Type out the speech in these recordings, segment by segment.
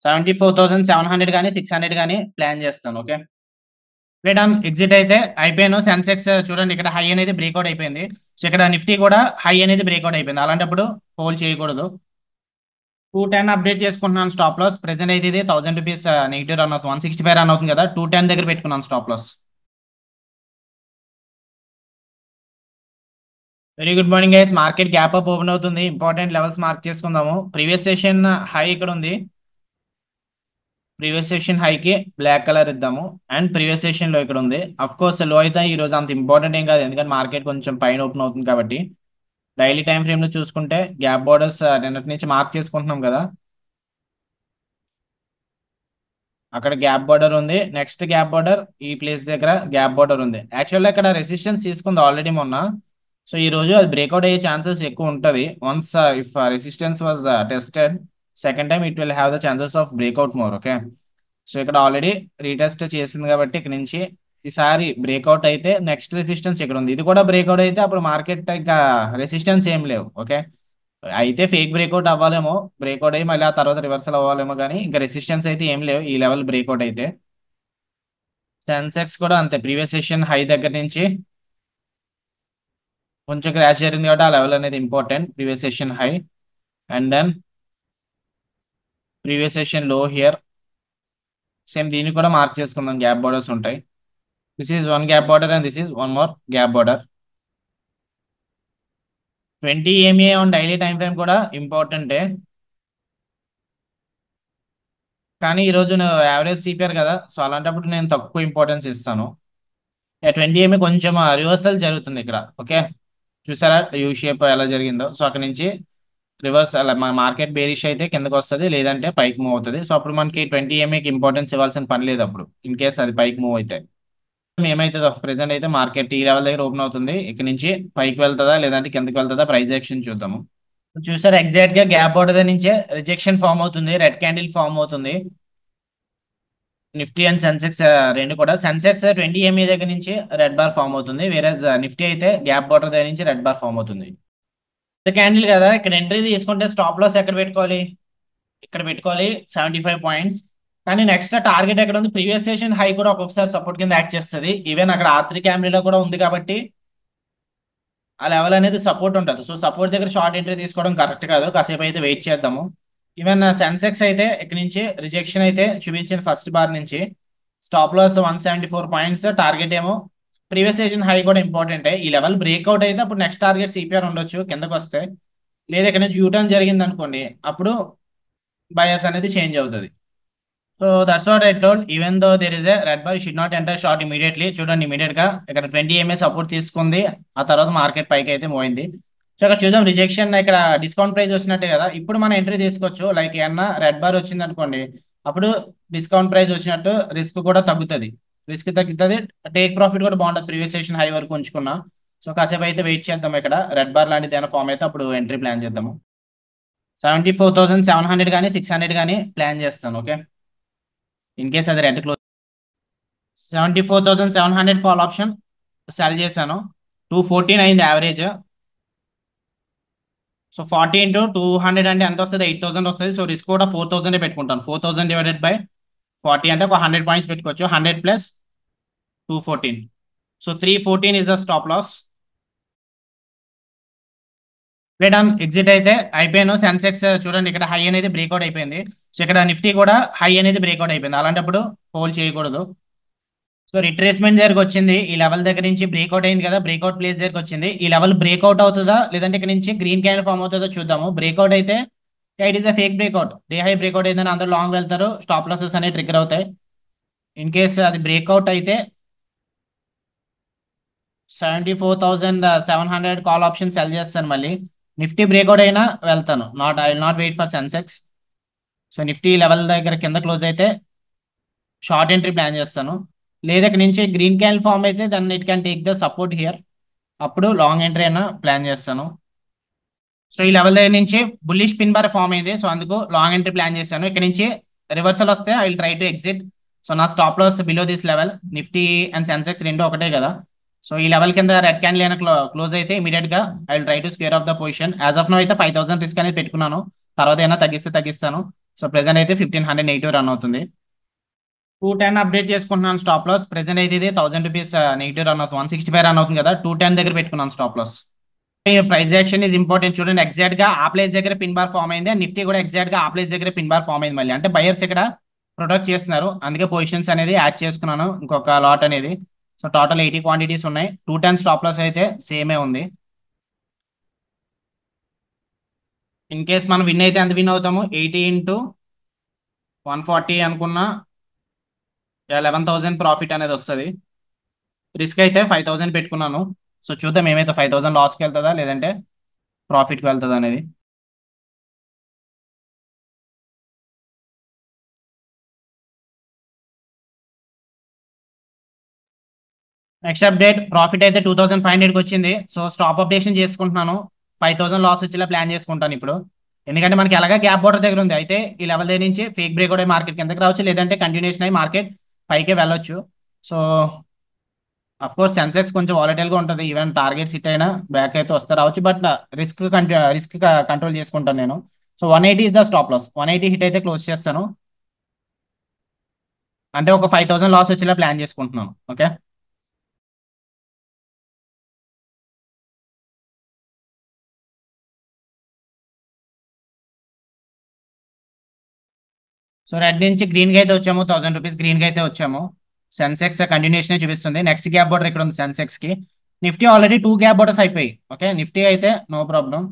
74,700 కానీ 600 కానీ ప్లాన్ చేస్తాను. ఓకే. డన్ ఎగ్జిట్ అయితే అయిపోయాను. సెన్సెక్స్ చూడండి ఇక్కడ హై అనేది బ్రేక్అవుట్ అయిపోయింది. సో ఇక్కడ నిఫ్టీ కూడా హై అనేది బ్రేక్అవుట్ అయిపోయింది. అలాంటప్పుడు హోల్డ్ చేయకూడదు. 210 అప్డేట్ చేసుకుంటున్నాను స్టాప్ లాస్. ప్రెసెంట్ అయితే ఇది ₹1000 నెగిటివ్ రన్ అవుతుంది. 165 రన్ అవుతుంది కదా, 210 దగ్గర పెట్టుకున్నాను stop loss. Very good morning guys. Market gap up open అవుతుంది. ఇంపార్టెంట్ లెవెల్స్ మార్క్ చేసుకుందాము. ప్రీవియస్ సెషన్ హై ఇక్కడ ఉంది. ప్రీవియస్ సెషన్ హైకి బ్లాక్ కలర్ ఇద్దాము. అండ్ ప్రీవియస్ సెషన్ లో ఇక్కడ ఉంది. అఫ్ కోర్స్ లో అయితే ఈ రోజు అంత ఇంపార్టెంట్ ఏం కాదు, ఎందుకంటే మార్కెట్ కొంచెం పైన ఓపెన్ అవుతుంది కాబట్టి. డైలీ టైం ఫ్రేమ్ లో చూసుకుంటే గ్యాప్ బోర్డర్స్ నిన్నటి నుంచి మార్క్ చేసుకుంటున్నాం కదా, అక్కడ గ్యాప్ బోర్డర్ ఉంది. నెక్స్ట్ గ్యాప్ బోర్డర్ ఈ ప్లేస్ దగ్గర గ్యాప్ బోర్డర్ ఉంది. యాక్చువల్గా ఇక్కడ రెసిస్టెన్స్ తీసుకుంది ఆల్రెడీ మొన్న. సో ఈ రోజు అది బ్రేక్అవుట్ అయ్యే ఛాన్సెస్ ఎక్కువ ఉంటుంది. Once if resistance was tested second time it will have the chances of breakout more. Okay. So ఇక్కడ ఆల్రెడీ రీటెస్ట్ చేసింది కాబట్టి ఇక్కడ నుంచి ఈసారి బ్రేక్అవుట్ అయితే నెక్స్ట్ రెసిస్టెన్స్ ఇక్కడ ఉంది. ఇది కూడా బ్రేక్అవుట్ అయితే అప్పుడు మార్కెట్ ఇంకా రెసిస్టెన్స్ ఏం లేవు. ఓకే. అయితే ఫేక్ బ్రేక్అవుట్ అవ్వాలేమో, బ్రేక్అవుట్ అయ్యి మళ్ళీ ఆ తర్వాత రివర్సల్ అవ్వాలేమో, కానీ ఇంకా రెసిస్టెన్స్ అయితే ఏం లేవు ఈ లెవెల్ బ్రేక్అవుట్ అయితే. సెన్సెక్స్ కూడా అంతే, ప్రీవియస్ సెషన్ హై దగ్గర నుంచి కొంచెం క్రాష్ జరిగింది కాబట్టి ఆ లెవెల్ అనేది important. Previous session high and then previous session లో హియర్. సేమ్ దీన్ని కూడా మార్క్ చేసుకుందాం. గ్యాప్ బోర్డర్స్ ఉంటాయి. This is one gap border and this is one more gap border. 20 EMA on daily time frame కూడా ఇంపార్టెంటే, కానీ ఈరోజు యావరేజ్ సిపిఆర్ కదా, సో అలాంటప్పుడు నేను తక్కువ ఇంపార్టెన్స్ ఇస్తాను. 20 EMA కొంచెం రివర్సల్ జరుగుతుంది ఇక్కడ. ఓకే. చూసారా యూ షేప్ ఎలా జరిగిందో. సో అక్కడ నుంచి రివర్స్ అలా మన మార్కెట్ బేరిష్ అయితే కిందకు వస్తుంది, లేదంటే పైకి మూవ్ అవుతుంది. సో అప్పుడు మనకి 20 EMAకి ఇంపార్టెన్స్ ఇవ్వాల్సిన పని లేదు అప్పుడు, ఇన్ కేస్ అది పైకి మూవ్ అయితే. ఏమైతుందో ప్రెసెంట్ అయితే మార్కెట్ ఈ లెవెల్ దగ్గర ఓపెన్ అవుతుంది. ఇక్కడ నుంచి పైకి వెళ్తుందా లేదంటే కిందకి వెళ్తుందా, ప్రైస్ యాక్షన్ చూద్దాము. చూసారు ఎగ్జాక్ట్ గా గ్యాప్ బోర్డర్ దగ్గర నుంచే రిజెక్షన్ ఫామ్ అవుతుంది, రెడ్ క్యాండిల్ ఫామ్ అవుతుంది. నిఫ్టీ అండ్ సెన్సెక్స్ రెండు కూడా. సెన్సెక్స్ 20 EMA దగ్గర నుంచి రెడ్ బార్ ఫామ్ అవుతుంది, వేరే నిఫ్టీ అయితే గ్యాప్ బోర్డర్ దగ్గర నుంచి రెడ్ బార్ ఫామ్ అవుతుంది. క్యాండిల్ కదా, ఇక్కడ ఎంట్రీ తీసుకుంటే స్టాప్ లాస్ ఎక్కడ పెట్టుకోవాలి, ఇక్కడ పెట్టుకోవాలి 75 పాయింట్స్. కానీ నెక్స్ట్ టార్గెట్ ఎక్కడ ఉంది, ప్రీవియస్ సెషన్ హై కూడా ఒక్కొక్కసారి సపోర్ట్ కింద యాక్ట్ చేస్తుంది. ఈవెన్ అక్కడ R3 క్యామ్రీలో కూడా ఉంది కాబట్టి ఆ లెవెల్ అనేది సపోర్ట్ ఉంటుంది. సో సపోర్ట్ దగ్గర షార్ట్ ఎంట్రీ తీసుకోవడం కరెక్ట్ కాదు, కాసేపు అయితే వెయిట్ చేద్దాము. ఈవెన్ సెన్సెక్స్ అయితే ఇక్కడ నుంచి రిజెక్షన్ అయితే చూపించిన ఫస్ట్ బార్ నుంచి స్టాప్ లాస్ 174 పాయింట్స్, టార్గెట్ ఏమో ప్రీవియస్ సెషన్ హై కూడా ఇంపార్టెంట్. ఈ లెవెల్ బ్రేక్అవుట్ అయితే అప్పుడు నెక్స్ట్ టార్గెట్ సిపిఆర్ ఉండొచ్చు కిందకు వస్తే, లేదా ఇక్కడ నుంచి యూటర్న్ జరిగింది అనుకోండి, అప్పుడు బయాస్ అనేది చేంజ్ అవుతుంది. So that's what I told. Even though there is a red bar, you should not enter short immediately. చూడండి ఇమీడియట్ గా ఇక్కడ 20 EMA సపోర్ట్ తీసుకుంది, ఆ తర్వాత మార్కెట్ పైకి అయితే పోయింది. సో ఇక్కడ చూద్దాం రిజెక్షన్, ఇక్కడ డిస్కౌంట్ ప్రైస్ వచ్చినట్టే కదా, ఇప్పుడు మనం ఎంట్రీ తీసుకోవచ్చు. లైక్ ఏమన్నా రెడ్ బార్ వచ్చింది అనుకోండి, అప్పుడు డిస్కౌంట్ ప్రైస్ వచ్చినట్టు రిస్క్ కూడా తగ్గుతుంది. రిస్క్ తగ్గుతుంది, టేక్ ప్రాఫిట్ కూడా బాగుంటుంది. ప్రీవియస్ సెషన్ హై వరకు ఉంచుకున్నా. సో కాసేపు అయితే వెయిట్ చేద్దాం. ఇక్కడ రెడ్ బార్ లాంటిది ఏమైనా ఫామ్ అయితే అప్పుడు ఎంట్రీ ప్లాన్ చేద్దాము. 74,700 కానీ 600 కానీ ప్లాన్ చేస్తాను. ఓకే. ఇన్ కేస్ అది red close. 74,700 call option cell చేశాను. 214 అయింది యావరేజ్. సో 40 ఇంటూ 200 అంటే ఎంత వస్తుంది, 8,000 వస్తుంది. సో రిస్క్ కూడా 4,000 పెట్టుకుంటాను. 4,000 డివైడెడ్ బై 40 అంటే ఒక 100 పాయింట్స్ పెట్టుకోవచ్చు. 100 plus 214, so 314 is the stop loss. Done exit అయితే అయిపోయాను. సెన్సెక్స్ చూడండి ఇక్కడ హై అనేది బ్రేక్అవుట్ అయిపోయింది. సో ఇక్కడ నిఫ్టీ కూడా హై అనేది బ్రేక్అవుట్ అయిపోయింది, అలాంటప్పుడు హోల్డ్ చేయకూడదు. సో రిట్రేస్మెంట్ దగ్గరకు వచ్చింది, ఈ లెవెల్ దగ్గర నుంచి బ్రేక్అవుట్ అయింది కదా, బ్రేక్అవుట్ ప్లేస్ దగ్గరకు వచ్చింది. ఈ లెవెల్ బ్రేక్అవుట్ అవుతుందా లేదంటే ఇక్కడ నుంచి గ్రీన్ క్యాండిల్ ఫామ్ అవుతుందో చూద్దాము. బ్రేక్అవుట్ అయితే it is a fake breakout, day high breakout అయిందని అందరూ లాంగ్ వెళ్తారు, స్టాప్ లాసెస్ అనేవి ట్రిగర్ అవుతాయి. ఇన్ కేస్ అది బ్రేక్అవుట్ అయితే 74,700 కాల్ ఆప్షన్ సెల్ చేస్తాను. మళ్ళీ నిఫ్టీ బ్రేక్అవుట్ అయినా వెళ్తాను. I will not wait for Sensex. So Nifty level దగ్గర కింద క్లోజ్ అయితే షార్ట్ ఎంట్రీ ప్లాన్ చేస్తాను, లేదా ఇక్కడ నుంచి గ్రీన్ క్యాండిల్ ఫామ్ అయితే దాన్ని it can take the support here, అప్పుడు లాంగ్ ఎంట్రీ అయినా ప్లాన్ చేస్తాను. సో ఈ లెవెల్ దగ్గర నుంచి బుల్లిష్ పిన్ బార్ ఫామ్ అయింది, సో అందుకు లాంగ్ ఎంట్రీ ప్లాన్ చేశాను. ఇక్కడ నుంచి రివర్సల్ వస్తే I will try to exit. So నా stop loss below this level. Nifty and Sensex రెండు ఒకటే కదా, సో ఈ లెవెల్ కింద రెడ్ క్యాండిల్ అయినా క్లోజ్ అయితే ఇమీడియట్ గా I will try to square of the position. As of now అయితే 5,000 రిస్క్ అనేది పెట్టుకున్నాను, తర్వాత అయినా తగ్గిస్తాను. సో ప్రెసెంట్ అయితే 1500 నెగిటివ్ రన్ అవుతుంది. 210 అప్డేట్ చేసుకుంటున్నాను స్టాప్ లాస్. ప్రెసెంట్ అయితే ఇది ₹1000 నెగిటివ్ రన్ అవుతుంది. 165 రన్ అవుతుంది కదా, 210 దగ్గర పెట్టుకున్నాను stop loss. Price action is important. చూడండి, ఎగ్జాక్ట్ గా ఆ ప్లేస్ దగ్గర పిన్ బార్ ఫామ్ అయింది. నిఫ్టీ కూడా ఎగ్జాక్ట్ గా ఆ ప్లేస్ దగ్గర పిన్ బార్ ఫామ్ అయింది. మళ్ళీ అంటే బయర్స్ ఇక్కడ ప్రొడక్ట్ చేస్తున్నారు, అందుకే పొజిషన్స్ అనేది యాడ్ చేసుకున్నాను, ఇంకొక లాట్ అనేది. సో టోటల్ 80 క్వాంటిటీస్ ఉన్నాయి. 210 స్టాప్ లాస్ అయితే సేమే ఉంది. ఇన్ కేస్ మనం విన్ అయితే ఎంత విన్ అవుతాము? 80 ఇంటూ 140 అనుకున్నా 11,000 ప్రాఫిట్ అనేది వస్తుంది. రిస్క్ అయితే 5,000 పెట్టుకున్నాను. సో చూద్దాం ఏమైతే 5,000 లాస్కి వెళ్తుందా లేదంటే ప్రాఫిట్కి వెళ్తుందా అనేది. నెక్స్ట్ అప్డేట్, ప్రాఫిట్ అయితే 2,500కి వచ్చింది. సో స్టాప్ అప్డేషన్ చేసుకుంటున్నాను. 5,000 లాస్ వచ్చేలా ప్లాన్ చేసుకుంటాను ఇప్పుడు. ఎందుకంటే మనకి ఎలాగా గ్యాప్ బోర్డర్ దగ్గర ఉంది. అయితే ఈ లెవెల్ దగ్గర నుంచి ఫేక్ బ్రేక్ కూడా మార్కెట్ కిందకి రావచ్చు, లేదంటే కంటిన్యూషన్ అయ్యి మార్కెట్ పైకే వెళ్ళొచ్చు. సో అఫ్ కోర్స్ సెన్సెక్స్ కొంచెం వాలటైల్ గా ఉంటుంది. ఈవెన్ టార్గెట్స్ హిట్ అయినా బ్యాక్ అయితే వస్తే రావచ్చు, బట్ రిస్క్ కంట్రోల్ చేసుకుంటాను నేను. So 180 is the stop loss. 180 hit అయితే క్లోజ్ చేస్తాను. అంటే ఒక 5,000 లాస్ వచ్చేలా ప్లాన్ చేసుకుంటున్నాను. ఓకే. సో రెడ్ నుంచి గ్రీన్ కి అయితే వచ్చాము. ₹1,000 గ్రీన్ కి అయితే వచ్చాము. సెన్సెక్స్ కంటిన్యూషన్ చూపిస్తుంది. నెక్స్ట్ గ్యాప్ బోర్డర్ ఇక్కడ ఉంది సెన్సెక్స్ కి. నిఫ్టీ ఆల్రెడీ 2 గ్యాప్ బోర్డర్స్ అయిపోయి. ఓకే, నిఫ్టీ అయితే no problem.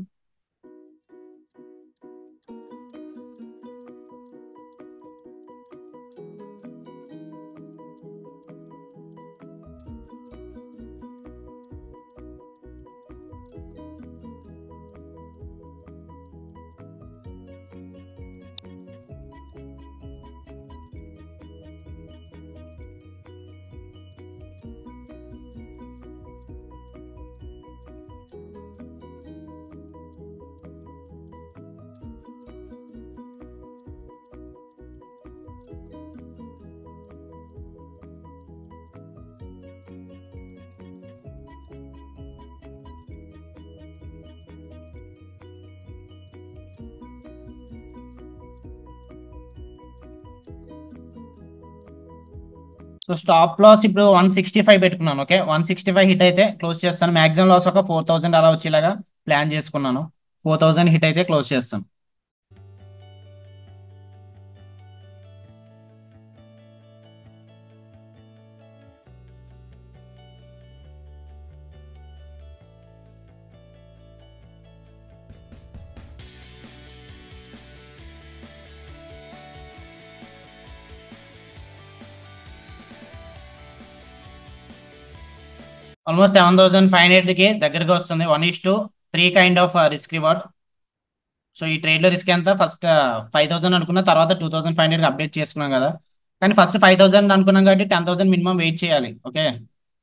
So stop loss ఇప్పుడు 165 పెట్టుకున్నాను. ఓకే, 165 హిట్ అయితే క్లోజ్ చేస్తాను. మాక్సిమం లాస్ ఒక 4,000 అలా వచ్చేలాగా ప్లాన్ చేసుకున్నాను. 4,000 హిట్ అయితే క్లోజ్ చేస్తాను. ఆల్మోస్ట్ 7,500కి దగ్గరగా వస్తుంది. 1:3 kind of risk reward. So ఈ ట్రేడ్ లో రిస్క్ ఎంత? ఫస్ట్ 5,000 అనుకున్న తర్వాత 2,500 అప్డేట్ చేసుకున్నాం కదా. కానీ ఫస్ట్ 5,000 అనుకున్నాం కాబట్టి 10,000 మినిమం వెయిట్ చేయాలి. ఓకే,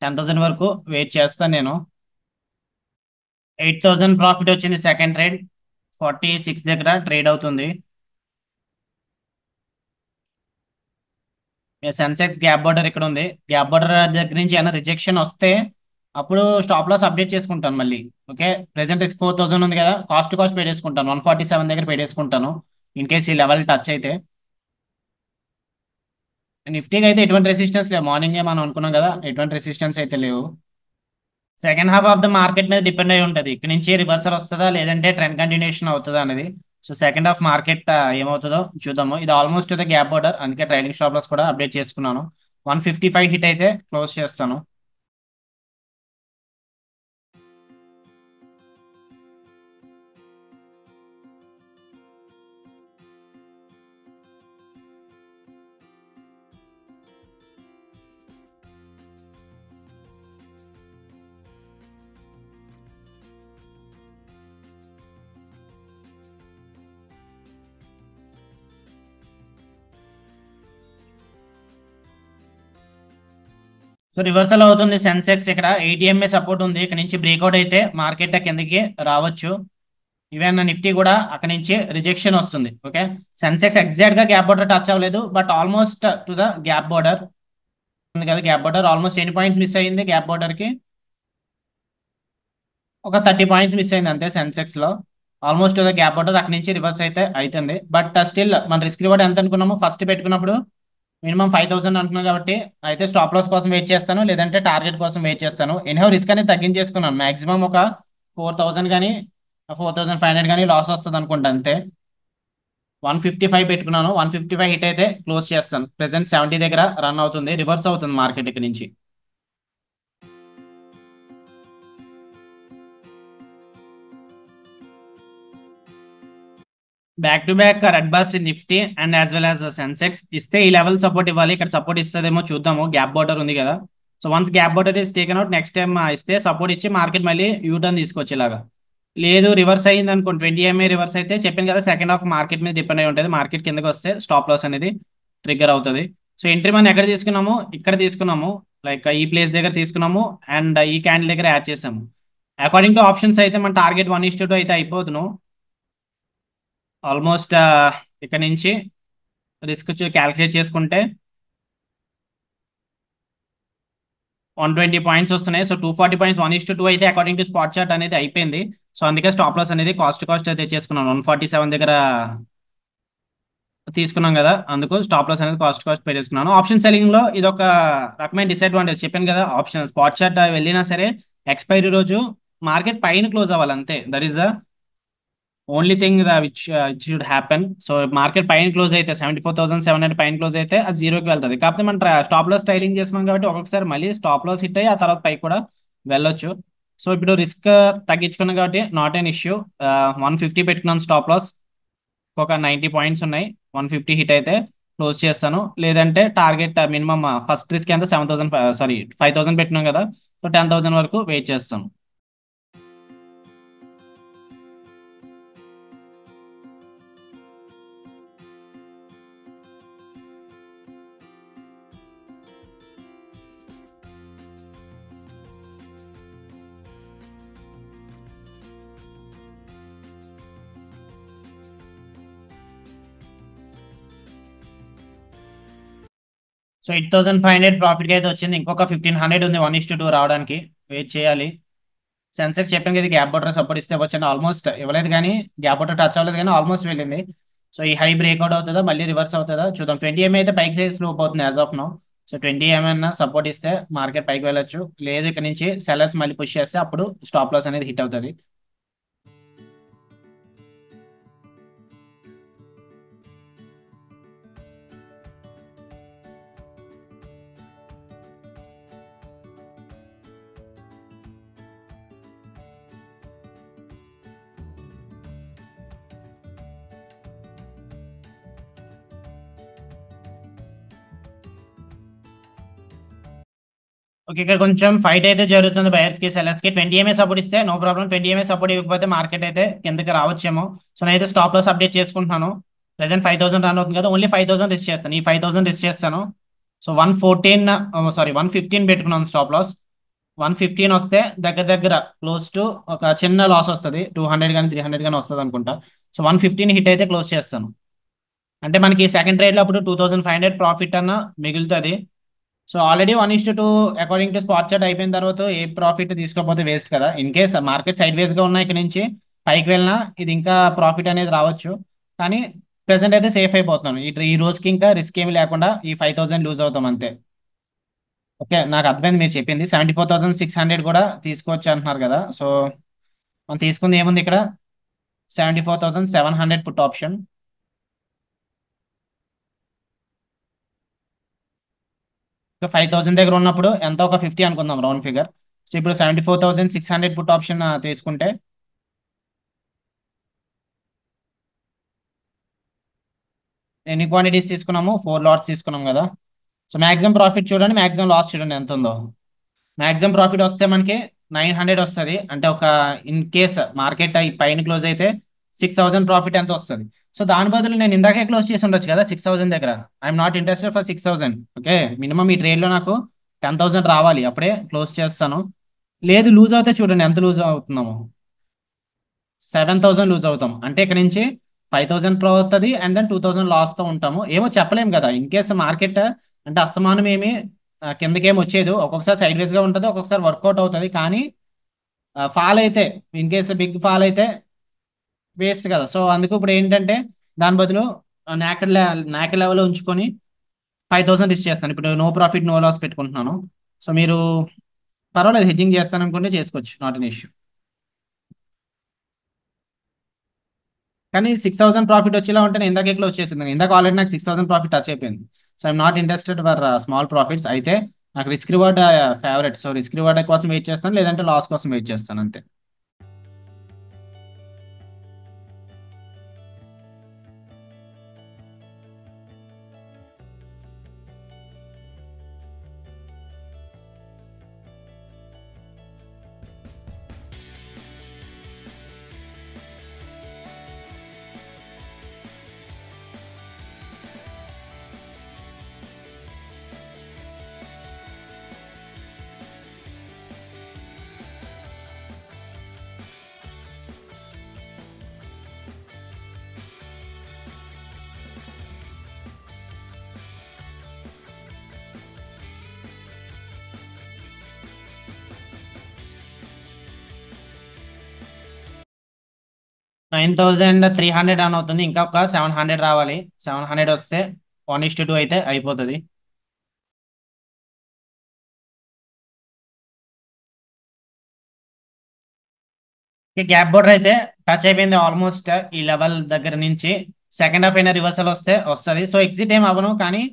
10,000 వరకు వెయిట్ చేస్తాను నేను. 8,000 ప్రాఫిట్ వచ్చింది. సెకండ్ ట్రేడ్ 46 దగ్గర ట్రేడ్ అవుతుంది. సెన్సెక్స్ గ్యాప్ బోర్డర్ ఇక్కడ ఉంది. గ్యాప్ బోర్డర్ దగ్గర నుంచి ఏమైనా రిజెక్షన్ వస్తే అప్పుడు స్టాప్ లాస్ అప్డేట్ చేసుకుంటాను మళ్ళీ. ఓకే, ప్రెసెంట్ 4,000 ఉంది కదా, కాస్ట్ కాస్ట్ పే చేసుకుంటాను. 147 దగ్గర పే చేసుకుంటాను ఇన్ కేస్ ఈ లెవెల్ టచ్ అయితే. నిఫ్టీకి అయితే ఎటువంటి రెసిస్టెన్స్ లేవు. మార్నింగే మనం అనుకున్నాం కదా, ఎటువంటి రెసిస్టెన్స్ అయితే లేవు. Second half of the market మీద డిపెండ్ అయి ఉంటుంది. ఇక్కడ నుంచి రివర్సల్ వస్తుందా లేదంటే ట్రెండ్ కంటిన్యూషన్ అవుతుందా అనేది. సో సెకండ్ హాఫ్ మార్కెట్ ఏమవుతుందో చూద్దాము. ఇది ఆల్మోస్ట్ ద గ్యాప్ బోర్డర్, అందుకే ట్రైలింగ్ స్టాప్ లాస్ కూడా అప్డేట్ చేసుకున్నాను. 155 హిట్ అయితే క్లోజ్ చేస్తాను. సో రివర్సల్ అవుతుంది సెన్సెక్స్. ఇక్కడ 80 సపోర్ట్ ఉంది. ఇక్కడ నుంచి బ్రేక్అవుట్ అయితే మార్కెట్ కిందకి రావచ్చు. ఈవెన్ నిఫ్టీ కూడా అక్కడ నుంచి రిజెక్షన్ వస్తుంది. ఓకే, సెన్సెక్స్ ఎగ్జాక్ట్ గా గ్యాప్ బోర్డర్ టచ్ అవ్వలేదు, but almost to the gap border ఉంది కదా. గ్యాప్ బోర్డర్ ఆల్మోస్ట్ ఎన్ని పాయింట్స్ మిస్ అయ్యింది? గ్యాప్ బోర్డర్ కి ఒక 30 పాయింట్స్ మిస్ అయింది అంతే సెన్సెక్స్ లో. ఆల్మోస్ట్ ఏదో గ్యాప్ ఆర్డర్ అక్కడి నుంచి రివర్స్ అయితే అవుతుంది. బట్ స్టిల్ మన రిస్క్ రివార్డ్ ఎంత అనుకున్నామో ఫస్ట్ పెట్టుకున్నప్పుడు మినిమం 5,000 అంటున్నాను కాబట్టి అయితే స్టాప్ లాస్ కోసం వెయిట్ చేస్తాను, లేదంటే టార్గెట్ కోసం వెయిట్ చేస్తాను. ఎనీహౌ రిస్క్ అనేది తగ్గించేసుకున్నాను. మాక్సిమం ఒక 4,000 కానీ 4,500 కానీ లాస్ వస్తుంది అనుకుంటా అంతే. 155 పెట్టుకున్నాను, 155 హిట్ అయితే క్లోజ్ చేస్తాను. ప్రెసెంట్ 70 దగ్గర రన్ అవుతుంది, రివర్స్ అవుతుంది మార్కెట్ ఇక్కడ నుంచి. Back to back red boss Nifty and as well as Sensex ఇస్తే ఈ లెవెల్ సపోర్ట్ ఇవ్వాలి. ఇక్కడ సపోర్ట్ ఇస్తుందేమో చూద్దాము. గ్యాప్ బోర్డర్ ఉంది కదా, so once gap border is taken out, next time ఇస్తే సపోర్ట్ ఇచ్చి మార్కెట్ మళ్ళీ యూటర్న్ తీసుకొచ్చేలాగా. లేదు రివర్స్ అయ్యింది అనుకోండి, 20 MA రివర్స్ అయితే చెప్పాను కదా, సెకండ్ హాఫ్ మార్కెట్ మీద డిపెండ్ అయి ఉంటుంది. మార్కెట్ కిందకి వస్తే స్టాప్ లాస్ అనేది ట్రిగ్గర్ అవుతుంది. సో ఎంట్రీ మనం ఎక్కడ తీసుకున్నాము, ఇక్కడ తీసుకున్నాము, లైక్ ఈ ప్లేస్ దగ్గర తీసుకున్నాము అండ్ ఈ క్యాండిల్ దగ్గర యాడ్ చేసాము. అకార్డింగ్ టు ఆప్షన్స్ అయితే మన టార్గెట్ 1:2 అయితే అయిపోతును ఆల్మోస్ట్. ఇక్కడ నుంచి రిస్క్ క్యాలిక్యులేట్ చేసుకుంటే 120 పాయింట్స్ వస్తున్నాయి. సో 240 పాయింట్స్ 1:2 అయితే అకార్డింగ్ టు స్పాట్ చార్ట్ అనేది అయిపోయింది. సో అందుకే స్టాప్ లాస్ అనేది కాస్ట్ అయితే చేసుకున్నాను. 147 దగ్గర తీసుకున్నాం కదా, అందుకు స్టాప్ లాస్ అనేది కాస్ట్ పే చేసుకున్నాను. ఆప్షన్ సెల్లింగ్ లో ఇది ఒక రకమైన డిసడ్వాంటేజ్ చెప్పాను కదా. ఆప్షన్ స్పాట్ చార్ట్ వెళ్ళినా సరే ఎక్స్పైరీ రోజు మార్కెట్ పైన క్లోజ్ అవ్వాలి అంతే. That is the only thing which should happen. So market పైన క్లోజ్ అయితే 74,700 పైన క్లోజ్ అయితే అది జీరోకి వెళ్తుంది. కాకపోతే మనం స్టాప్ లాస్ ట్రైలింగ్ చేస్తున్నాం కాబట్టి ఒక్కొక్కసారి మళ్ళీ స్టాప్ లాస్ హిట్ అయ్యి ఆ తర్వాత పైకి కూడా వెళ్ళొచ్చు. సో ఇప్పుడు రిస్క్ తగ్గించుకున్నాం కాబట్టి నాట్ ఎన్ ఇష్యూ. 150 పెట్టుకున్నాను స్టాప్ లాస్, ఒక 90 పాయింట్స్ ఉన్నాయి. 150 హిట్ అయితే క్లోజ్ చేస్తాను, లేదంటే టార్గెట్ మినిమం ఫస్ట్ రిస్క్ ఎంత 7,000, సారీ 5,000 పెట్టినాం కదా, సో 10,000 వరకు వెయిట్ చేస్తాను. సో 8,500 ప్రాఫిట్ అయితే వచ్చింది. ఇంకొక 1,500 ఉంది 1:2 రావడానికి, వెయిట్ చేయాలి. సెన్సెక్స్ చెప్పాను కదా గ్యాప్ బటర్ సపోర్ట్ ఇస్తే వచ్చాను, ఆల్మోస్ట్ ఇవ్వలేదు కానీ గ్యాప్ బటర్ టచ్ అవ్వలేదు కానీ ఆల్మోస్ట్ వెళ్ళింది. సో ఈ హై బ్రేక్అవుట్ అవుతుందా మళ్ళీ రివర్స్ అవుతుందా చూద్దాం. 20 MA అయితే పైకి సైజ్ స్లోప్ అవుతుంది as of now. So 20 MA support ఇస్తే మార్కెట్ పైకి వెళ్ళొచ్చు, లేదు ఇక్కడ నుంచి సెల్లర్స్ మళ్ళీ పుష్ చేస్తే అప్పుడు స్టాప్ లాస్ అనేది హిట్ అవుతుంది. ఓకే, ఇక్కడ కొంచెం ఫైట్ అయితే జరుగుతుంది బయర్స్ కి సెల్లర్స్ కి. 20 MA సపోర్ట్ ఇస్తే నో ప్రాబ్లం, 20 MA సపోర్ట్ ఇవ్వకపోతే మార్కెట్ అయితే కిందకి రావచ్చేమో. సో నేనైతే స్టాప్ లాస్ అప్డేట్ చేసుకుంటున్నాను. ప్రెసెంట్ 5,000 రన్ అవుతుంది కదా, ఓన్లీ 5,000 రిస్క్ చేస్తాను, ఈ 5,000 రిస్క్ చేస్తాను. సో 114, సారీ 115 పెట్టుకున్నాను స్టాప్ లాస్. 115 వస్తే దగ్గర దగ్గర క్లోజ్ టు ఒక చిన్న లాస్ వస్తుంది, 200 కానీ 300 కానీ వస్తుంది అనుకుంటా. సో 115 హిట్ అయితే క్లోజ్ చేస్తాను. అంటే మనకి సెకండ్ ట్రేడ్ లో అప్పుడు 2,500 ప్రాఫిట్ అన్న మిగులుతుంది. So already 1:2 according to spot chart అయిపోయిన తర్వాత ఏ ప్రాఫిట్ తీసుకోకపోతే వేస్ట్ కదా. ఇన్ కేస్ మార్కెట్ సైడ్ వేస్ గా ఉన్న ఇక్కడ నుంచి పైకి వెళ్ళినా ఇది ఇంకా ప్రాఫిట్ అనేది రావచ్చు. కానీ ప్రెసెంట్ అయితే సేఫ్ అయిపోతున్నాను. ఈ రోజుకి ఇంకా రిస్క్ ఏమి లేకుండా ఈ 5,000 లూజ్ అవుతాం అంతే. ఓకే, నాకు అర్థమైంది మీరు చెప్పింది. 74,600 కూడా తీసుకోవచ్చు అంటున్నారు కదా. సో మనం తీసుకుంది ఏముంది ఇక్కడ, 74,700 పుట్ ఆప్షన్. 5,000 దగ్గర ఉన్నప్పుడు ఎంత, ఒక 50 అనుకుందాం రౌండ్ ఫిగర్. సో ఇప్పుడు 74,600 పుట్ ఆప్షన్ తీసుకుంటే ఎన్ని క్వాంటిటీస్ తీసుకున్నాము, 4 లాట్స్ తీసుకున్నాం కదా. సో మాక్సిమం ప్రాఫిట్ చూడండి, మాక్సిమం లాస్ చూడండి ఎంత ఉందో. మాక్సిమం ప్రాఫిట్ వస్తే మనకి 900 వస్తుంది. అంటే ఒక ఇన్ కేస్ మార్కెట్ పైన క్లోజ్ అయితే 6,000 ప్రాఫిట్ ఎంత వస్తుంది. సో దాని బదులు నేను ఇందాకే క్లోజ్ చేసి ఉండొచ్చు కదా 6,000 దగ్గర. I'm not interested for 6,000. Okay, minimum ఈ ట్రేడ్లో నాకు 10,000 రావాలి, అప్పుడే క్లోజ్ చేస్తాను. లేదు లూజ్ అవుతే చూడండి ఎంత లూజ్ అవుతున్నాము, 7,000 లూజ్ అవుతాం. అంటే ఇక్కడ నుంచి 5,000 ప్రో అవుతుంది అండ్ దెన్ 2,000 లాస్తో ఉంటాము. ఏమో చెప్పలేము కదా, ఇన్ కేస్ మార్కెట్ అంటే అస్తమానం ఏమి కిందకేమి వచ్చేది, ఒక్కొక్కసారి సైడ్ వేస్గా ఉంటుంది, ఒక్కొక్కసారి వర్కౌట్ అవుతుంది. కానీ ఫాల్ అయితే, ఇన్ కేస్ బిగ్ ఫాల్ అయితే వేస్ట్ కదా. సో అందుకు ఇప్పుడు ఏంటంటే దాని బదులు నాకెడ్ లెవెల్లో ఉంచుకొని 5,000 రిస్క్ చేస్తాను. ఇప్పుడు నో ప్రాఫిట్ నో లాస్ పెట్టుకుంటున్నాను. సో మీరు పర్వాలేదు, హెడ్జింగ్ చేస్తాను అనుకుంటే చేసుకోవచ్చు, నాట్ అన్ ఇష్యూ. కానీ 6,000 ప్రాఫిట్ వచ్చేలా ఉంటే నేను ఇందాకే క్లోజ్ చేసింది. ఇందాక ఆల్రెడీ నాకు 6,000 ప్రాఫిట్ టచ్ అయిపోయింది. So I'm not interested for small profits. అయితే నాకు risk reward favourite. So risk reward కోసం వెయిట్ చేస్తాను, లేదంటే లాస్ కోసం వెయిట్ చేస్తాను అంతే. 9,300 అని అవుతుంది. ఇంకా ఒక 700 రావాలి. 700 వస్తే 1:2 అయితే అయిపోతుంది. గ్యాప్ బోర్డర్ అయితే టచ్ అయిపోయింది ఆల్మోస్ట్ ఈ లెవెల్ దగ్గర నుంచి. సెకండ్ హాఫ్ అయినా రివర్సల్ వస్తే వస్తుంది. సో ఎగ్జిట్ ఏం అవ్వను, కానీ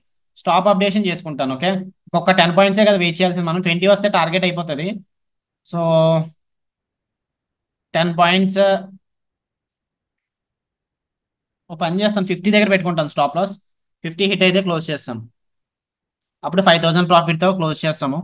స్టాప్ అప్డేషన్ చేసుకుంటాను. ఓకే, ఇంకొక 10 పాయింట్సే కదా వెయిట్ చేయాల్సింది. మనం 20 వస్తే టార్గెట్ అయిపోతుంది. సో 10 పాయింట్స్ ఓ పని చేస్తాను, 50 దగ్గర పెట్టుకుంటాను స్టాప్ లాస్. 50 హిట్ అయితే క్లోజ్ చేస్తాను. అప్పుడు 5,000 ప్రాఫిట్తో క్లోజ్ చేస్తాము.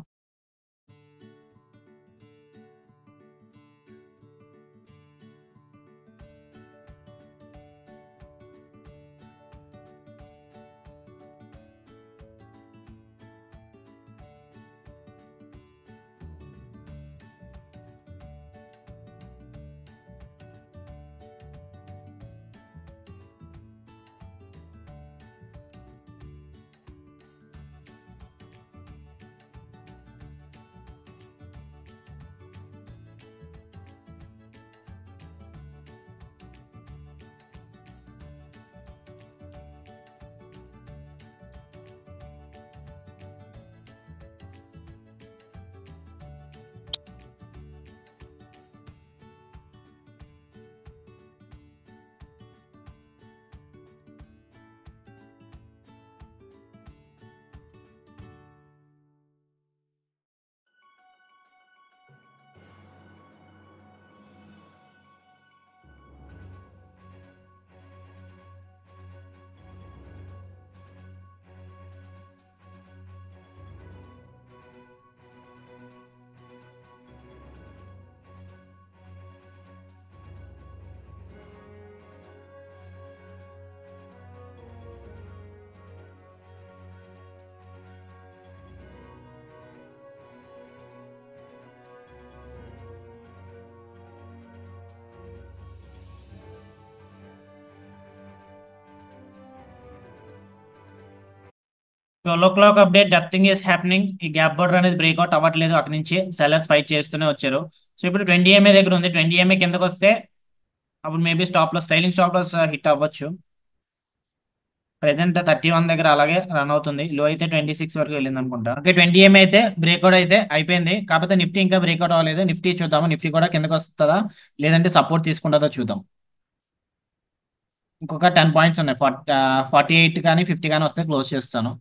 ట్వెల్వ్ ఓ క్లాక్ అప్డేట్, డెప్తింగ్ ఈస్ హ్యాపెనింగ్. ఈ గ్యాప్ బోర్డర్ అనేది బ్రేక్అవుట్ అవ్వట్లేదు. అక్కడి నుంచి సెల్లర్స్ ఫైట్ చేస్తూనే వచ్చారు. సో ఇప్పుడు 20 MA దగ్గర ఉంది. 20 MA కిందకు వస్తే అప్పుడు మేబీ స్టాప్ లో స్టైలింగ్ స్టాప్ లాస్ హిట్ అవ్వచ్చు. ప్రెసెంట్ 31 దగ్గర అలాగే రన్ అవుతుంది. లో అయితే 26 వరకు వెళ్ళింది అనుకుంటా. ఓకే, 20 MA అయితే బ్రేక్అవుట్ అయితే అయిపోయింది. కాకపోతే నిఫ్టీ ఇంకా బ్రేక్అవుట్ అవ్వలేదు. నిఫ్టీ చూద్దాము, నిఫ్టీ కూడా కిందకు వస్తుందా లేదంటే సపోర్ట్ తీసుకుంటుందో చూద్దాం. ఇంకొక 10 పాయింట్స్ ఉన్నాయి. 48 కానీ 50 కానీ వస్తే క్లోజ్ చేస్తాను.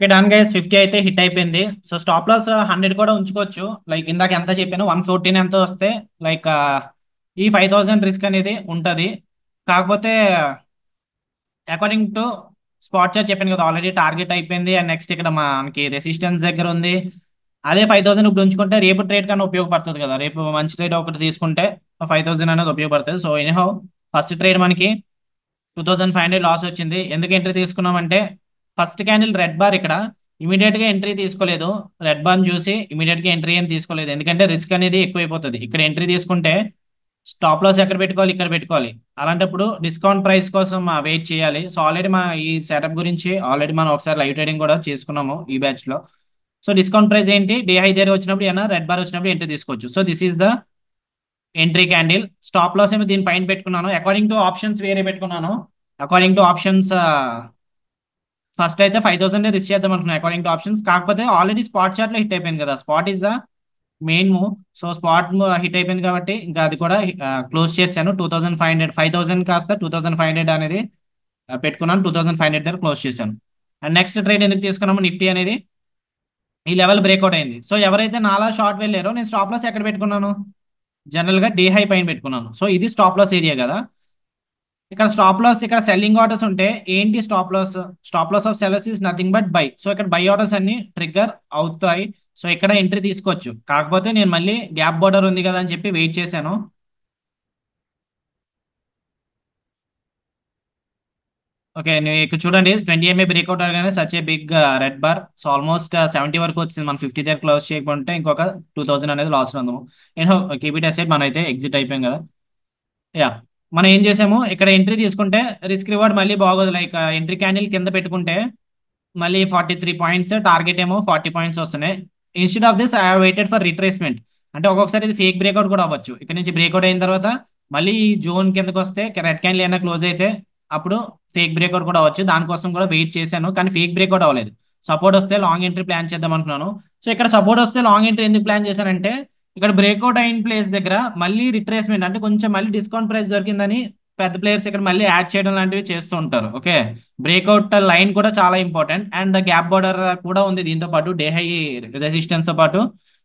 ఓకే డన్ గైస్, 50 అయితే హిట్ అయిపోయింది. సో స్టాప్ లాస్ 100 కూడా ఉంచుకోవచ్చు. లైక్ ఇందాక ఎంత చెప్పాను, 114 ఎంత వస్తే లైక్ ఈ 5,000 రిస్క్ అనేది ఉంటుంది. కాకపోతే అకార్డింగ్ టు స్పాట్ చార్ట్ చెప్పాను కదా, ఆల్రెడీ టార్గెట్ అయిపోయింది. అండ్ నెక్స్ట్ ఇక్కడ మనకి రెసిస్టెన్స్ దగ్గర ఉంది. అదే 5,000 ఇప్పుడు ఉంచుకుంటే రేపు ట్రేడ్ కన్నా ఉపయోగపడుతుంది కదా. రేపు మంచి ట్రేడ్ ఒకటి తీసుకుంటే 5,000 అనేది ఉపయోగపడుతుంది. సో ఎనీహౌ ఫస్ట్ ట్రేడ్ మనకి 2,500 లాస్ వచ్చింది. ఎందుకు ఎంట్రీ తీసుకున్నామంటే ఫస్ట్ క్యాండిల్ రెడ్ బార్ ఇక్కడ ఇమీడియట్ గా ఎంట్రీ తీసుకోలేదు. రెడ్ బార్ చూసి ఇమీడియట్ గా ఎంట్రీ ఏం తీసుకోలేదు, ఎందుకంటే రిస్క్ అనేది ఎక్కువైపోతుంది. ఇక్కడ ఎంట్రీ తీసుకుంటే స్టాప్ లాస్ ఎక్కడ పెట్టుకోవాలి, ఇక్కడ పెట్టుకోవాలి. అలాంటప్పుడు డిస్కౌంట్ ప్రైస్ కోసం వెయిట్ చేయాలి. సో ఆల్రెడీ మా ఈ సెటప్ గురించి ఆల్రెడీ మనం ఒకసారి లైవ్ ట్రేడింగ్ కూడా చేసుకున్నాము ఈ బ్యాచ్ లో. సో డిస్కౌంట్ ప్రైస్ ఏంటి, డే హై దగ్గర వచ్చినప్పుడు ఏమైనా రెడ్ బార్ వచ్చినప్పుడు ఎంట్రీ తీసుకోవచ్చు. So this is the entry candle. Stop loss ఏమో దీని పైన పెట్టుకున్నాను. అకార్డింగ్ టు ఆప్షన్స్ వేరే పెట్టుకున్నాను. అకార్డింగ్ టు ఆప్షన్స్ ఫస్ట్ అయితే 5000 రిస్క్ చేద్దాం అనుకున్నాను అకార్డింగ్ టు ఆప్షన్స్. కాకపోతే ఆల్రెడీ స్పాట్ చార్ట్ లో హిట్ అయిపోయింది కదా, spot is the main move. So spot hit అయిపోయింది కాబట్టి ఇంకా అది కూడా క్లోజ్ చేశాను. 2500, 5000 కాస్త 2500 అనేది పెట్టుకున్నాను. 2500 దగ్గర క్లోజ్ చేశాను. అండ్ నెక్స్ట్ ట్రేడ్ ఎందుకు తీసుకున్నాము, నిఫ్టీ అనేది ఈ లెవెల్ బ్రేక్అవుట్ అయింది. సో ఎవరైతే నాలా షార్ట్ వెళ్ళారో నేను స్టాప్ లాస్ ఎక్కడ పెట్టుకున్నాను, జనరల్ గా డే హై పైన పెట్టుకున్నాను. సో ఇది స్టాప్ లాస్ ఏరియా కదా. ఇక్కడ స్టాప్ లాస్, ఇక్కడ సెల్లింగ్ ఆర్డర్స్ ఉంటే ఏంటి stop loss, stop loss of sellers is nothing but buy. So ఇక్కడ బై ఆర్డర్స్ అన్ని ట్రిగ్గర్ అవుతాయి. సో ఇక్కడ ఎంట్రీ తీసుకోవచ్చు. కాకపోతే నేను మళ్ళీ గ్యాప్ బోర్డర్ ఉంది కదా అని చెప్పి వెయిట్ చేశాను. ఓకే, నేను ఇక్కడ చూడండి 20 MA బ్రేక్అవుట్ అవగానే such a big red bar. So almost 70 వరకు వచ్చింది. మనం 50 దగ్గర క్లోజ్ చేయకుంటే ఇంకొక 2000 అనేది లాస్ ఉందాము. నేను కీప్ ఇట్ అసైడ్, మనం అయితే ఎగ్జిట్ అయిపోయాం కదా. యా, మనం ఏం చేసాము, ఇక్కడ ఎంట్రీ తీసుకుంటే రిస్క్ రివార్డ్ మళ్ళీ బాగోదు. లైక్ ఎంట్రీ క్యాండిల్ కింద పెట్టుకుంటే మళ్ళీ 43 పాయింట్స్, టార్గెట్ ఏమో 40 పాయింట్స్ వస్తున్నాయి. Instead of this I have waited for retracement. అంటే ఒక్కొక్కసారి ఇది ఫేక్ బ్రేక్అవుట్ కూడా అవ్వచ్చు. ఇక్కడ నుంచి బ్రేక్అవుట్ అయిన తర్వాత మళ్ళీ ఈ జోన్ కిందకి వస్తే రెడ్ క్యాండిల్ ఏమైనా క్లోజ్ అయితే అప్పుడు ఫేక్ బ్రేక్అవుట్ కూడా అవ్వచ్చు. దానికోసం కూడా వెయిట్ చేశాను కానీ ఫేక్ బ్రేక్అవుట్ అవ్వలేదు. సపోర్ట్ వస్తే లాంగ్ ఎంట్రీ ప్లాన్ చేద్దాం అనుకున్నాను. సో ఇక్కడ సపోర్ట్ వస్తే లాంగ్ ఎంట్రీ ఎందుకు ప్లాన్ చేశానంటే ఇక్కడ బ్రేక్అవుట్ అయిన ప్లేస్ దగ్గర మళ్ళీ రిట్రేస్మెంట్, అంటే కొంచెం మళ్ళీ డిస్కౌంట్ ప్రైస్ దొరికిందని పెద్ద ప్లేయర్స్ ఇక్కడ మళ్ళీ యాడ్ చేయడం లాంటివి చేస్తూ ఉంటారు. ఓకే, బ్రేక్అవుట్ లైన్ కూడా చాలా ఇంపార్టెంట్. అండ్ గ్యాప్ బోర్డర్ కూడా ఉంది దీంతో పాటు, డే హై రెసిస్టెన్స్ తో పాటు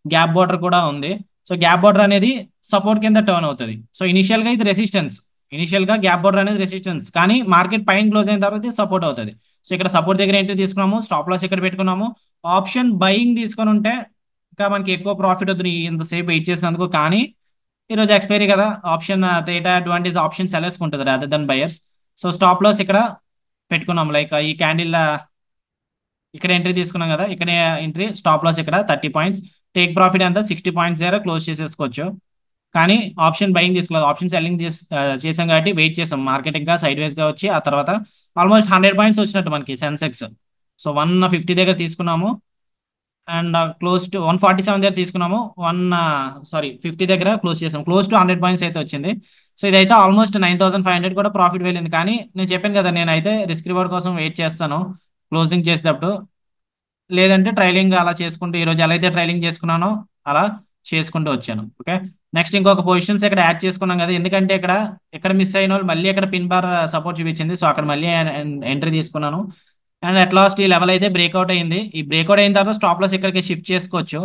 గ్యాప్ బోర్డర్ కూడా ఉంది. సో గ్యాప్ బోర్డర్ అనేది సపోర్ట్ కింద టర్న్ అవుతుంది. సో ఇనిషియల్ గా ఇది రెసిస్టెన్స్, ఇనిషియల్ గా గ్యాప్ బోర్డర్ అనేది రెసిస్టెన్స్, కానీ మార్కెట్ పైన క్లోజ్ అయిన తర్వాత ఇది సపోర్ట్ అవుతుంది. సో ఇక్కడ సపోర్ట్ దగ్గర ఎంట్రీ తీసుకున్నాము, స్టాప్ లాస్ ఇక్కడ పెట్టుకున్నాము. ఆప్షన్ బయింగ్ తీసుకొని ఉంటే ఇంకా మనకి ఎక్కువ ప్రాఫిట్ వద్దు ఇంతసేపు వెయిట్ చేసినందుకు. కానీ ఈరోజు ఎక్స్పైరీ కదా, option theta advantage option sellers ఉంటుంది rather than buyers. So stop loss ఇక్కడ పెట్టుకున్నాం. లైక్ ఈ క్యాండిల్ ఇక్కడ ఎంట్రీ తీసుకున్నాం కదా, ఇక్కడ ఎంట్రీ, స్టాప్ లాస్ ఇక్కడ 30 పాయింట్స్, టేక్ ప్రాఫిట్ అంతా 60 పాయింట్స్ దగ్గర క్లోజ్ చేసేసుకోవచ్చు. కానీ ఆప్షన్ బయింగ్ తీసుకోలేదు, ఆప్షన్ సెల్లింగ్ చేసాం కాబట్టి వెయిట్ చేసాం. మార్కెట్ ఇంకా సైడ్ వేస్ గా వచ్చి ఆ తర్వాత ఆల్మోస్ట్ 100 పాయింట్స్ వచ్చినట్టు మనకి సెన్సెక్స్. సో 150 దగ్గర తీసుకున్నాము అండ్ క్లోజ్ టు 147 దగ్గర తీసుకున్నాము. 50 దగ్గర క్లోజ్ చేసాం. క్లోజ్ టు 100 పాయింట్స్ అయితే వచ్చింది. సో ఇదైతే ఆల్మోస్ట్ 9500 కూడా ప్రాఫిట్ వెళ్ళింది. కానీ నేను చెప్పాను కదా, నేనైతే రిస్క్ రివార్డ్ కోసం వెయిట్ చేస్తాను క్లోజింగ్ చేసేటప్పుడు. లేదంటే ట్రైలింగ్ అలా చేసుకుంటూ ఈరోజు ఎలా అయితే ట్రైలింగ్ చేసుకున్నానో అలా చేసుకుంటూ వచ్చాను. ఓకే, నెక్స్ట్ ఇంకొక పొజిషన్స్ ఇక్కడ యాడ్ చేసుకున్నాం కదా, ఎందుకంటే ఇక్కడ ఇక్కడ మిస్ అయిన వాళ్ళు మళ్ళీ ఇక్కడ పిన్ బార్ సపోర్ట్ చూపించింది. సో అక్కడ మళ్ళీ ఎంట్రీ తీసుకున్నాను. అండ్ అట్ లాస్ట్ ఈ లెవెల్ అయితే బ్రేక్అవుట్ అయింది. ఈ బ్రేక్అవుట్ అయిన తర్వాత స్టాప్ లాస్ ఇక్కడికి షిఫ్ట్ చేసుకోవచ్చు.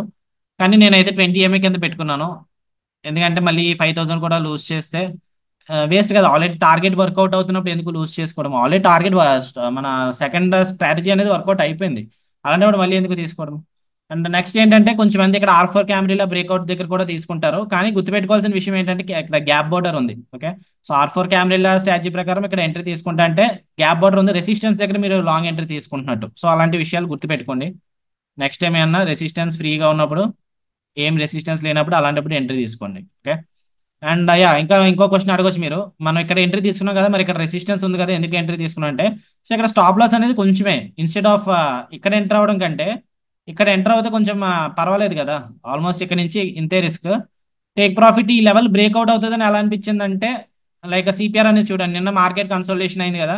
కానీ నేనైతే 20 MA కింద పెట్టుకున్నాను. ఎందుకంటే మళ్ళీ 5000 కూడా లూజ్ చేస్తే వేస్ట్ కదా. ఆల్రెడీ టార్గెట్ వర్కౌట్ అవుతున్నప్పుడు ఎందుకు లూజ్ చేసుకోవడం, ఆల్రెడీ టార్గెట్ మన సెకండ్ స్ట్రాటజీ అనేది వర్కౌట్ అయిపోయింది. అలాంటప్పుడు మళ్ళీ ఎందుకు తీసుకోవడం. అండ్ నెక్స్ట్ ఏంటంటే కొంచెం మంది ఇక్కడ R4 క్యామరీలో బ్రేక్అవుట్ దగ్గర కూడా తీసుకుంటారు. కానీ గుర్తుపెట్టుకోవాల్సిన విషయం ఏంటంటే ఇక్కడ గ్యాప్ బోర్డర్ ఉంది. ఓకే, సో R4 క్యామరీల స్ట్రాటజీ ప్రకారం ఇక్కడ ఎంట్రీ తీసుకుంటా అంటే గ్యాప్ బోర్డర్ ఉంది, రెసిస్టెన్స్ దగ్గర మీరు లాంగ్ ఎంట్రీ తీసుకుంటున్నట్టు. సో అలాంటి విషయాలు గుర్తుపెట్టుకోండి. నెక్స్ట్ టైం ఏమన్నా రెసిస్టెన్స్ ఫ్రీగా ఉన్నప్పుడు, ఏం రెసిస్టెన్స్ లేనప్పుడు అలాంటప్పుడు ఎంట్రీ తీసుకోండి. ఓకే, అండ్ యా ఇంకా ఇంకో క్వశ్చన్ అడగొచ్చు మీరు, మనం ఇక్కడ ఎంట్రీ తీసుకున్నాం కదా, మరి ఇక్కడ రెసిస్టెన్స్ ఉంది కదా ఎందుకు ఎంట్రీ తీసుకున్నాం అంటే, సో ఇక్కడ స్టాప్ లాస్ అనేది కొంచెమే, ఇన్స్టెడ్ ఆఫ్ ఇక్కడ ఎంటర్ అవడం కంటే ఇక్కడ ఎంటర్ అవుతే కొంచెం పర్వాలేదు కదా. ఆల్మోస్ట్ ఇక్కడ నుంచి ఇంతే రిస్క్. టేక్ ప్రాఫిట్ ఈ లెవెల్ బ్రేక్అవుట్ అవుతుందని ఎలా అనిపించింది అంటే, లైక్ సిపిఆర్ అనేది చూడండి, నిన్న మార్కెట్ కన్సోలిడేషన్ అయింది కదా,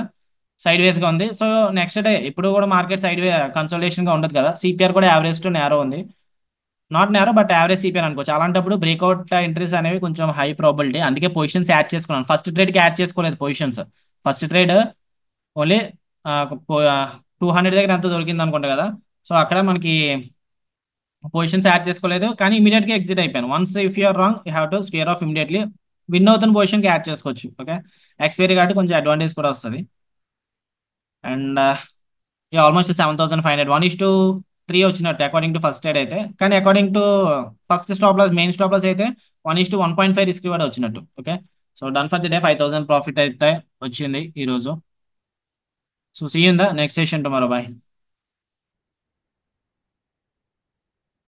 సైడ్ వేస్ గా ఉంది. సో నెక్స్ట్ డే ఇప్పుడు కూడా మార్కెట్ సైడ్ వే కన్సోలిడేషన్ గా ఉండదు కదా, సిపిఆర్ కూడా యావరేజ్ టు నేరో ఉంది. Not narrow but average CPR అనుకోవచ్చు. అలాంటప్పుడు బ్రేక్అవుట్ ఎంట్రీస్ అనేవి కొంచెం హై ప్రాబిలిటీ. అందుకే పొజిషన్స్ యాడ్ చేసుకున్నాను. ఫస్ట్ ట్రేడ్ కి యాడ్ చేసుకోలేదు పొజిషన్స్. ఫస్ట్ ట్రేడ్ ఓన్లీ 200 దగ్గర ఎంత దొరికింది అనుకుంటా కదా. సో అక్కడ మనకి పొజిషన్స్ యాడ్ చేసుకోలేదు. కానీ ఇమీడియట్ గా ఎగ్జిట్ అయిపోయాను. Once if you're wrong you have to square off immediately. Win అవుతున్న పొజిషన్ కి యాడ్ చేసుకోవచ్చు. ఓకే, ఎక్స్పైరీ కాబట్టి కొంచెం అడ్వాంటేజ్ కూడా వస్తుంది. అండ్ ఆల్మోస్ట్ 7500, 1:3 వచ్చినట్టు అకార్డింగ్ టు ఫస్ట్ ట్రేడ్ అయితే. కానీ according to first stop loss, main stop loss అయితే 1:1.5 రిస్క్ కూడా వచ్చినట్టు. Okay, so done for the day, 5000 profit అయితే వచ్చింది ఈ రోజు. So see in the next session tomorrow. Bye.